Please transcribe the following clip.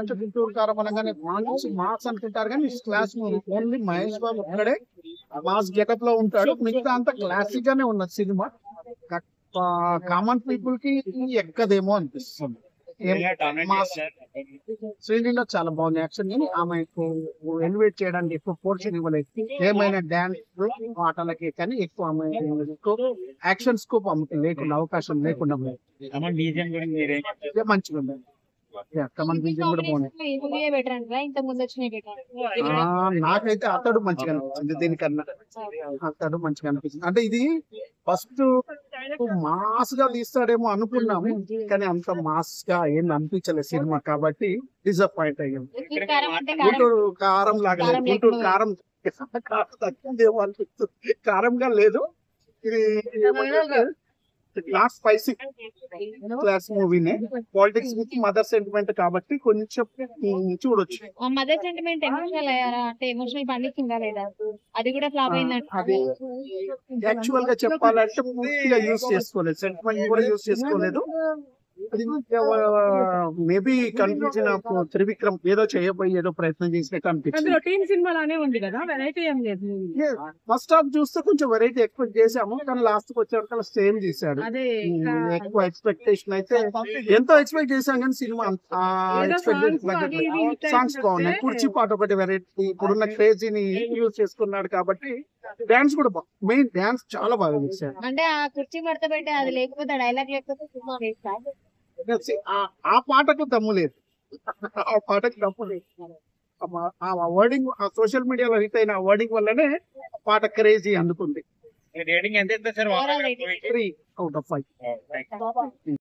అంటే గుంటూరు కారం అనగానే మంచి మాస్ అనుకుంటారు కానీ class movie. Only Mahesh Babu ఒక్కడే మాస్ గెటప్ లో ఉంటాడు, మిగతా అంతా క్లాసిక్ గానే ఉన్నది సినిమా. కామన్ పీపుల్ కి ఎక్కదేమో అనిపిస్తుంది. శ్రీలీల చాలా బాగుంది యాక్షన్, కానీ ఆమెకు ఎలివేట్ చేయడానికి ఎక్కువ పోర్షన్ ఇవ్వలేదు. ఏమైనా డాన్స్ ఆటలకి కానీ ఎక్కువ ఆమె యాక్షన్ స్కోప్ ఆమెకి లేకుండా, అవకాశం లేకుండా మంచిగా ఉంది. కమల్ బీజం కూడా బాగుంది. నాకైతే అతడు మంచిగా అనిపించింది, దీనికన్నా అతడు మంచిగా అనిపించింది. అంటే ఇది ఫస్ట్ మాస్ గా తీస్తాడేమో అనుకున్నాము, కానీ అంత మాస్ గా ఏం అనిపించలేదు సినిమా, కాబట్టి డిసప్పాయింట్ అయ్యాం. గుంటూరు కారం లాగా లేదు, గుంటూరు కారం తగ్గిందేమో అనిపిస్తుంది, కారంగా లేదు. ఇది నాట్ స్పైసీ క్లాస్ మూవీనే, పాలిటిక్స్ విత్ మదర్ సెంటిమెంట్ కాబట్టి కొంచెం చూడొచ్చు. మదర్ సెంటిమెంట్ ఎమోషనల్ అయ్యారా అంటే ఎమోషనల్ పండించిందా లేదా, అది కూడా ఫ్లాప్ అయిందంట. అది యాక్చువల్ గా చెప్పాలంటే పూర్తిగా యూజ్ చేసుకోలేదు, సెంటిమెంట్ కూడా యూజ్ చేసుకోలేదు. మేబీ కనిపించిన త్రివిక్రమ్ ఏదో చేయబోయి ఏదో ప్రయత్నం చేసినట్టు అనిపించింది. ఫస్ట్ హాఫ్ చూస్తే కొంచెం వెరైటీ ఎక్స్పెక్ట్ చేసాము, కానీ లాస్ట్ కి వచ్చేవరకు సేమ్ చేశాడు. ఎక్కువ ఎక్స్పెక్టేషన్ అయితే ఎంతో ఎక్స్పెక్ట్ చేశాం, కానీ సినిమా సాంగ్స్ బాగున్నాయి. కుర్చీ పాట ఒకటి వెరైటీ, ఇప్పుడున్న క్రేజీని యూజ్ చేసుకున్నాడు కాబట్టి. డాన్స్ కూడా మెయిన్ డాన్స్ చాలా బాగా చేశాడు. అంటే ఆ కుర్చీ మడత పెట్టి అది లేకపోతే డైలాగ్ లేకపోతే సినిమా వేస్ట్. ఆ పాటకు దమ్ము లేదు, ఆ పాటకు దమ్ము లేదు. ఆ వర్డింగ్ సోషల్ మీడియాలో హిట్ అయిన వర్డింగ్ వల్లనే పాట క్రేజీ అందుకుంది. 3 out of 5.